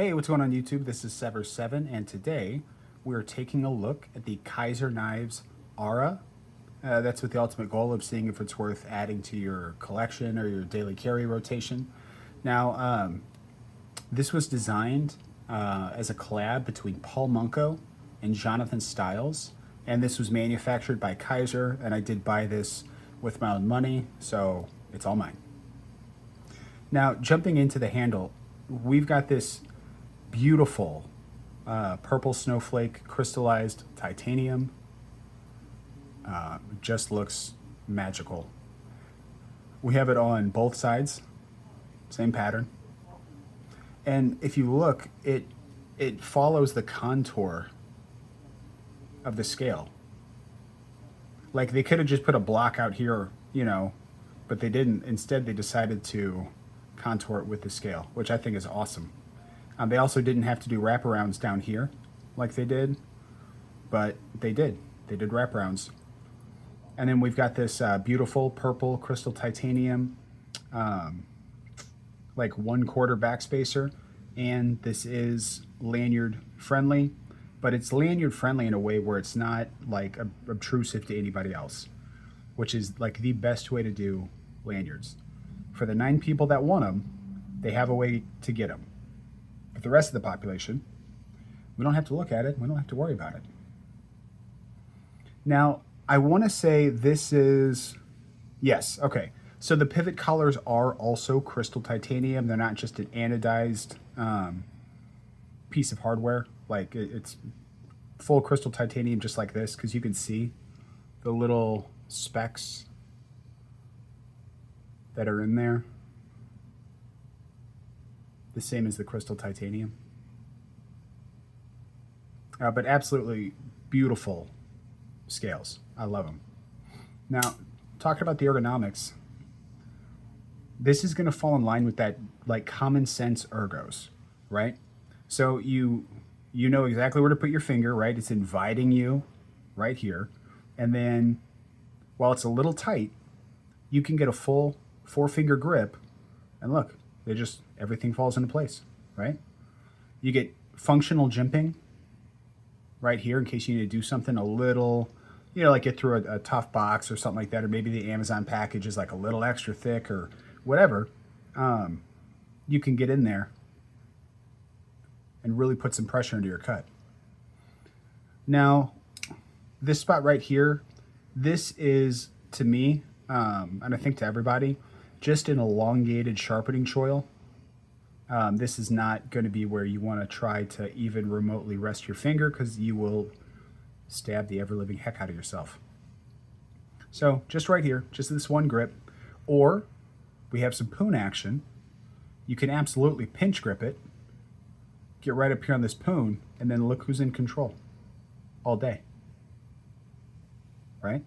Hey, what's going on YouTube? This is Sever7, and today we're taking a look at the Kizer Knives Ara. That's with the ultimate goal of seeing if it's worth adding to your collection or your daily carry rotation. Now, this was designed as a collab between Paul Munko and Jonathan Stiles, and this was manufactured by Kizer, and I did buy this with my own money, so it's all mine. Now, jumping into the handle, we've got this beautiful purple snowflake crystallized titanium. Just looks magical. We have it on both sides, same pattern. And if you look, it follows the contour of the scale. Like they could have just put a block out here, you know, but they didn't. Instead, they decided to contour it with the scale, which I think is awesome. They also didn't have to do wraparounds down here like they did, but they did. They did wraparounds. And then we've got this beautiful purple crystal titanium, like 1/4 backspacer. And this is lanyard friendly, but it's lanyard friendly in a way where it's not like obtrusive to anybody else, which is like the best way to do lanyards. For the 9 people that want them, they have a way to get them. But the rest of the population, we don't have to look at it. We don't have to worry about it. Now, I want to say this is, yes, okay. So the pivot collars are also crystal titanium. They're not just an anodized piece of hardware. Like it's full crystal titanium just like this, because you can see the little specks that are in there. The same as the crystal titanium. But absolutely beautiful scales. I love them. Now, talking about the ergonomics, this is going to fall in line with that like common sense ergos, right? So you know exactly where to put your finger, right? It's inviting you right here. And then while it's a little tight, you can get a full 4-finger grip, and look, everything falls into place, right? You get functional jimping right here in case you need to do something a little, you know, like get through a tough box or something like that, or maybe the Amazon package is like a little extra thick or whatever. You can get in there and really put some pressure into your cut. Now, this spot right here, this is, to me, and I think to everybody, just an elongated sharpening choil. This is not going to be where you want to try to even remotely rest your finger, because you will stab the ever-living heck out of yourself. So just right here, just this one grip, or we have some poon action. You can absolutely pinch grip it, get right up here on this poon, and then look who's in control all day, right?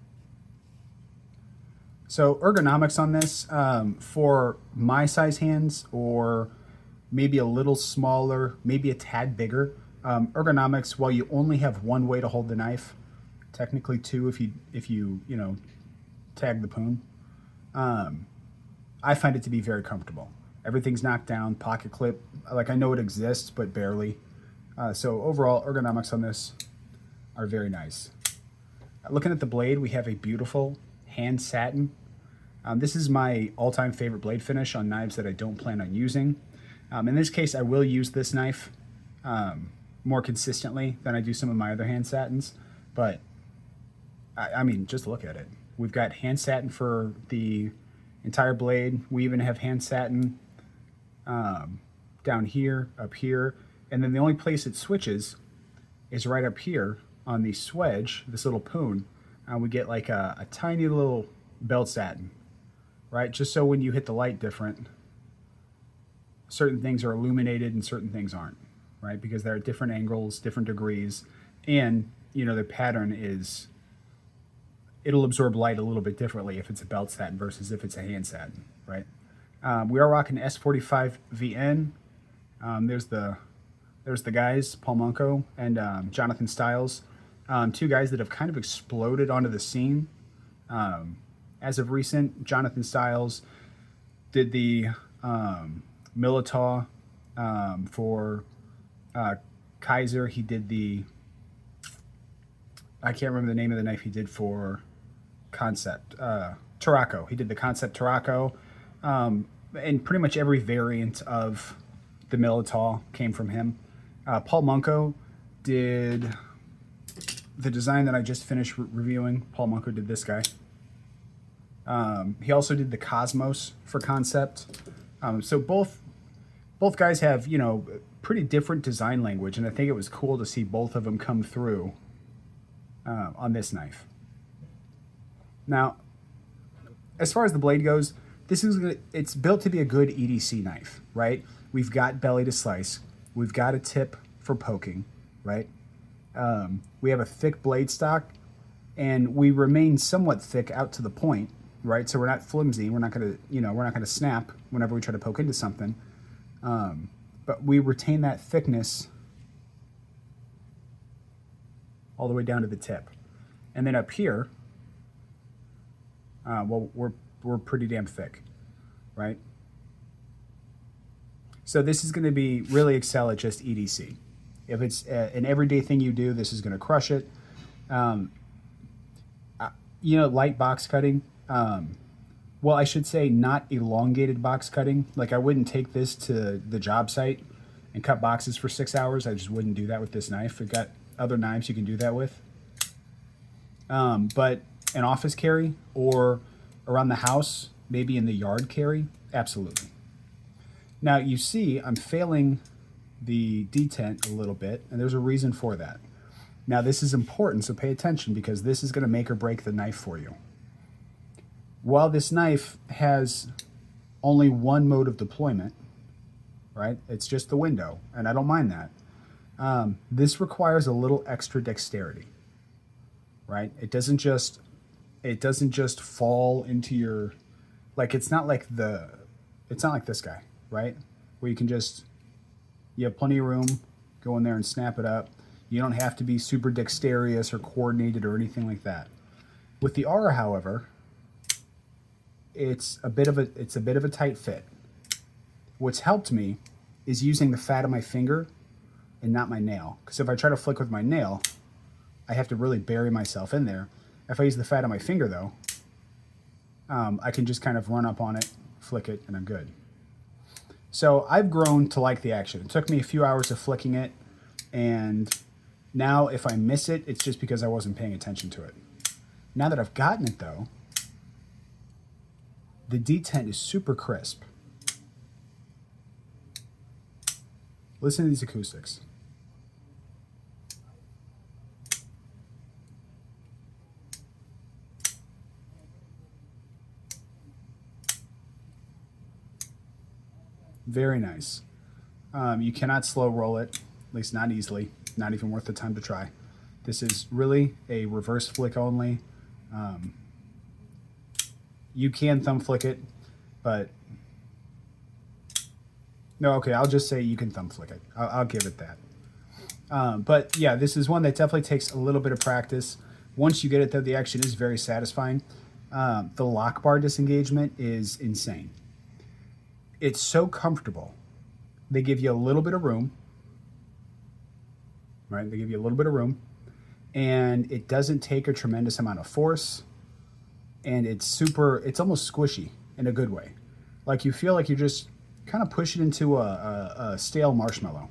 So ergonomics on this, for my size hands, or maybe a little smaller, maybe a tad bigger, ergonomics, while you only have one way to hold the knife, technically 2 if you tag the poon, I find it to be very comfortable. Everything's knocked down, pocket clip, like I know it exists, but barely. So overall, ergonomics on this are very nice. Looking at the blade, we have a beautiful hand satin. This is my all-time favorite blade finish on knives that I don't plan on using. In this case, I will use this knife more consistently than I do some of my other hand satins, but I mean, just look at it. We've got hand satin for the entire blade. We even have hand satin down here, up here, and then the only place it switches is right up here on the swedge, this little poon. We get like a tiny little belt satin, right? Just so when you hit the light different, certain things are illuminated and certain things aren't, right? Because there are different angles, different degrees, and you know the pattern is, it'll absorb light a little bit differently if it's a belt satin versus if it's a hand satin, right? We are rocking S45 VN. There's the guys, Paul Munko and Jonathan Stiles, 2 guys that have kind of exploded onto the scene. As of recent, Jonathan Stiles did the Militaw for Kizer, he did the, I can't remember the name of the knife he did for Concept. Tarako. He did the Concept Tarako. And pretty much every variant of the Militol came from him. Paul Munko did the design that I just finished reviewing. Paul Munko did this guy. He also did the Cosmos for Concept. So both guys have, you know, pretty different design language, and I think it was cool to see both of them come through on this knife. Now, as far as the blade goes, it's built to be a good EDC knife, right? We've got belly to slice. We've got a tip for poking, right? We have a thick blade stock, and we remain somewhat thick out to the point, right? So we're not flimsy. We're not gonna snap whenever we try to poke into something. But we retain that thickness all the way down to the tip. And then up here, well, we're pretty damn thick, right? So this is going to be really excel at just EDC. If it's an everyday thing you do, this is going to crush it. You know, light box cutting. Well, I should say not elongated box cutting. Like, I wouldn't take this to the job site and cut boxes for 6 hours. I just wouldn't do that with this knife. We've got other knives you can do that with. But an office carry or around the house, maybe in the yard carry, absolutely. Now, you see I'm failing the detent a little bit, and there's a reason for that. Now, this is important, so pay attention, because this is going to make or break the knife for you. While this knife has only one mode of deployment, right? It's just the window, and I don't mind that. This requires a little extra dexterity, right? It doesn't just fall into your, like, it's not like this guy, right? Where you can just, you have plenty of room, go in there and snap it up. You don't have to be super dexterous or coordinated or anything like that. With the Ara, however, it's a bit of a tight fit. What's helped me is using the fat of my finger and not my nail. Because if I try to flick with my nail, I have to really bury myself in there. If I use the fat of my finger, though, I can just kind of run up on it, flick it, and I'm good. So I've grown to like the action. It took me a few hours of flicking it, and now if I miss it, it's just because I wasn't paying attention to it. Now that I've gotten it, though, the detent is super crisp. Listen to these acoustics. Very nice. You cannot slow roll it, at least not easily, not even worth the time to try. This is really a reverse flick only. You can thumb flick it, but no, okay, I'll just say you can thumb flick it. I'll give it that. But yeah, this is one that definitely takes a little bit of practice. Once you get it, though, the action is very satisfying. The lock bar disengagement is insane. It's so comfortable. They give you a little bit of room, right? They give you a little bit of room, and it doesn't take a tremendous amount of force, and it's almost squishy in a good way. Like, you feel like you're just kind of pushing into a stale marshmallow.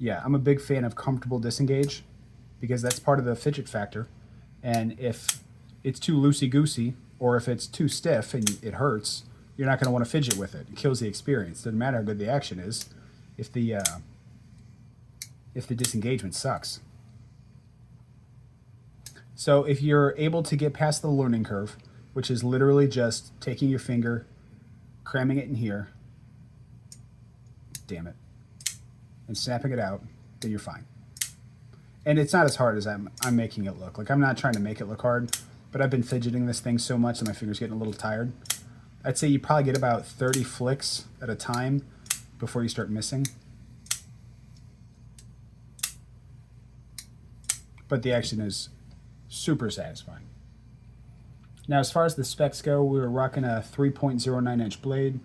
Yeah, I'm a big fan of comfortable disengage because that's part of the fidget factor. And if it's too loosey-goosey, or if it's too stiff and it hurts, you're not going to want to fidget with it. It kills the experience. Doesn't matter how good the action is if the disengagement sucks. So if you're able to get past the learning curve, which is literally just taking your finger, cramming it in here, damn it, and snapping it out, then you're fine. And it's not as hard as I'm making it look. Like, I'm not trying to make it look hard, but I've been fidgeting this thing so much that my finger's getting a little tired. I'd say you probably get about 30 flicks at a time before you start missing. But the action is super satisfying. Now, as far as the specs go, we were rocking a 3.09 inch blade,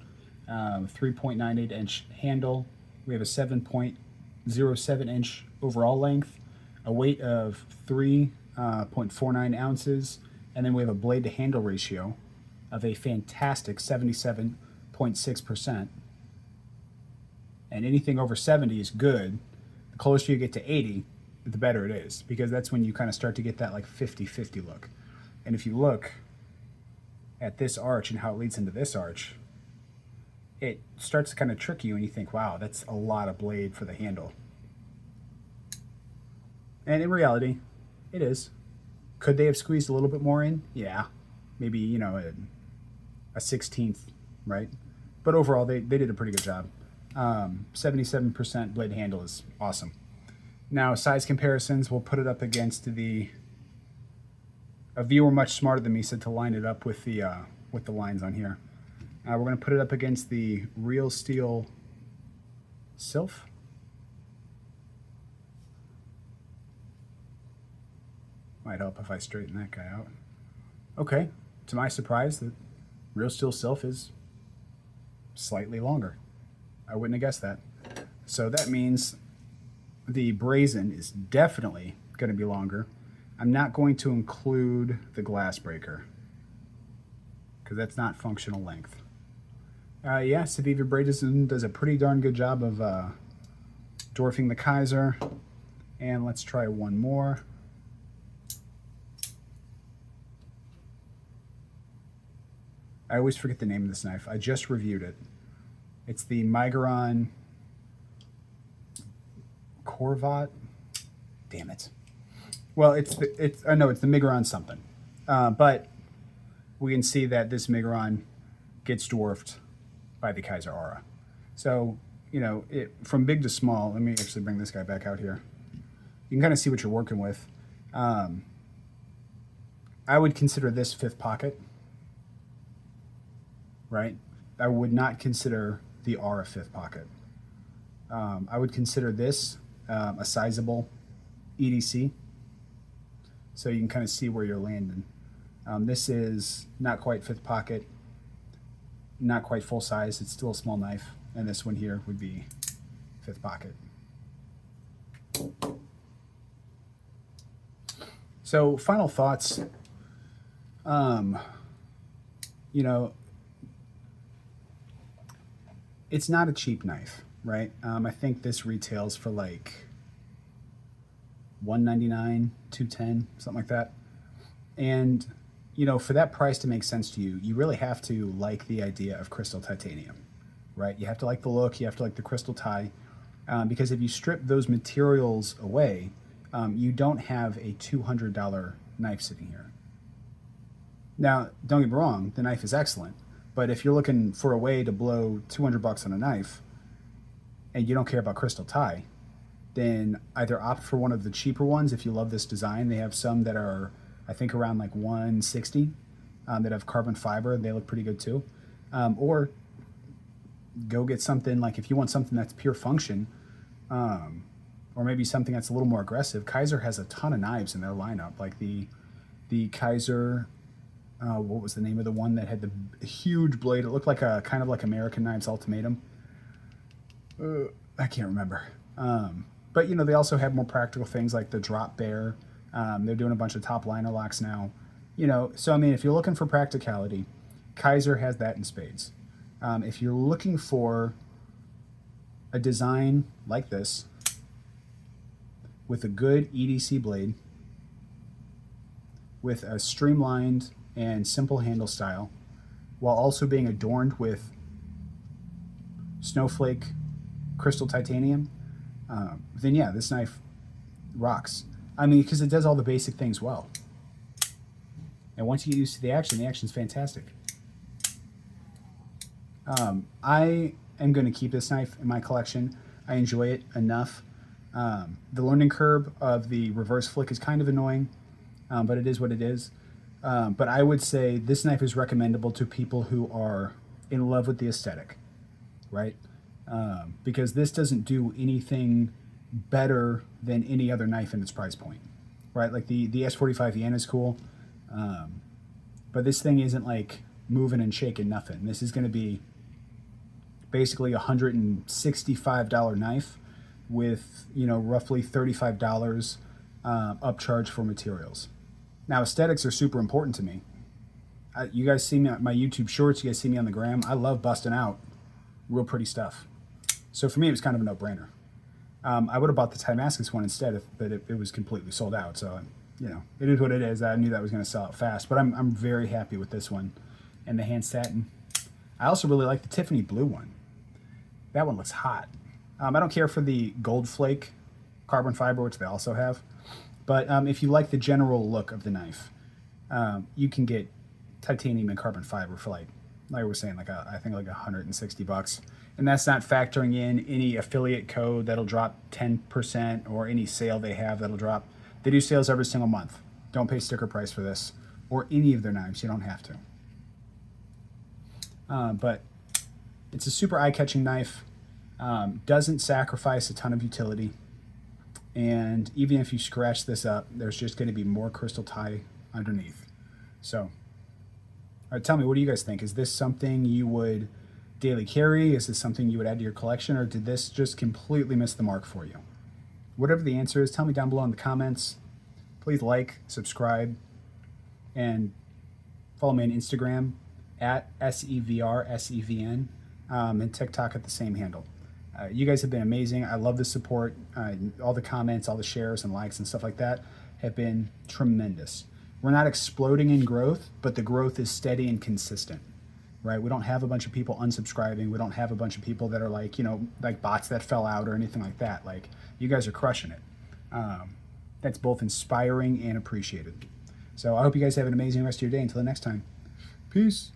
3.98 inch handle. We have a 7.07 inch overall length, a weight of 3.49 ounces, and then we have a blade to handle ratio of a fantastic 77.6%. And anything over 70 is good. The closer you get to 80, the better it is, because that's when you kind of start to get that like 50-50 look. And if you look at this arch and how it leads into this arch, it starts to kind of trick you and you think, wow, that's a lot of blade for the handle. And in reality, it is. Could they have squeezed a little bit more in? Yeah. Maybe, you know, a 16th, right? But overall, they did a pretty good job. 77% blade handle is awesome. Now, size comparisons, we'll put it up against a viewer much smarter than me said to line it up with the lines on here. We're going to put it up against the Real Steel Sylph. Might help if I straighten that guy out. Okay, to my surprise, the Real Steel Sylph is slightly longer. I wouldn't have guessed that. So that means the brazen is definitely going to be longer. I'm not going to include the glass breaker because that's not functional length. Yeah, Civiva Brazen does a pretty darn good job of dwarfing the Kizer. And let's try one more. I always forget the name of this knife. I just reviewed it. It's the Migron Corvat. Damn it. Well, it's the Migron something. But we can see that this Migron gets dwarfed by the Kizer Ara. So, you know, from big to small, let me actually bring this guy back out here. You can kind of see what you're working with. I would consider this fifth pocket, right? I would not consider the Ara fifth pocket. I would consider this a sizable EDC, so you can kind of see where you're landing. This is not quite fifth pocket, not quite full size. It's still a small knife, and this one here would be fifth pocket. So final thoughts. You know, it's not a cheap knife, right? I think this retails for like $199, $210, something like that. And, you know, for that price to make sense to you, you really have to like the idea of crystal titanium, right? You have to like the look, you have to like the crystal tie, because if you strip those materials away, you don't have a $200 knife sitting here. Now, don't get me wrong, the knife is excellent, but if you're looking for a way to blow $200 on a knife and you don't care about crystal tie, then either opt for one of the cheaper ones if you love this design. They have some that are, I think, around like $160 that have carbon fiber. They look pretty good too. Or go get something like, if you want something that's pure function, or maybe something that's a little more aggressive. Kizer has a ton of knives in their lineup, like the Kizer. What was the name of the one that had the huge blade? It looked like a kind of like American Knives Ultimatum. I can't remember. But you know, they also have more practical things like the Drop Bear. They're doing a bunch of top liner locks now. You know, so I mean, if you're looking for practicality, Kizer has that in spades. If you're looking for a design like this with a good EDC blade, with a streamlined and simple handle style, while also being adorned with snowflake crystal titanium, then yeah, this knife rocks. I mean, because it does all the basic things well. And once you get used to the action's fantastic. I am going to keep this knife in my collection. I enjoy it enough. The learning curve of the reverse flick is kind of annoying, but it is what it is. But I would say this knife is recommendable to people who are in love with the aesthetic, right? Because this doesn't do anything better than any other knife in its price point, right? Like the S45 Vienna is cool, but this thing isn't like moving and shaking nothing. This is going to be basically $165 knife with, roughly $35 upcharge for materials. Now, aesthetics are super important to me. You guys see me on my YouTube shorts, you guys see me on the gram. I love busting out real pretty stuff. So for me, it was kind of a no-brainer. I would have bought the Damascus one instead, but it was completely sold out. So, it is what it is. I knew that was going to sell out fast, but I'm very happy with this one and the hand satin. I also really like the Tiffany blue one. That one looks hot. I don't care for the gold flake carbon fiber, which they also have, but if you like the general look of the knife, you can get titanium and carbon fiber for like I was saying, I think like $160. And that's not factoring in any affiliate code that'll drop 10% or any sale they have that'll drop. They do sales every single month. Don't pay sticker price for this or any of their knives. You don't have to. But it's a super eye-catching knife. Doesn't sacrifice a ton of utility. And even if you scratch this up, there's just going to be more crystal tie underneath. So, all right, tell me, what do you guys think? Is this something you would daily carry? Is this something you would add to your collection? Or did this just completely miss the mark for you? Whatever the answer is, tell me down below in the comments. Please like, subscribe, and follow me on Instagram at SEVRSEVN, and TikTok at the same handle. You guys have been amazing. I love the support. All the comments, all the shares and likes and stuff like that have been tremendous. We're not exploding in growth, but the growth is steady and consistent, right? We don't have a bunch of people unsubscribing. We don't have a bunch of people that are like, like bots that fell out or anything like that. Like, you guys are crushing it. That's both inspiring and appreciated. So I hope you guys have an amazing rest of your day. Until the next time, peace.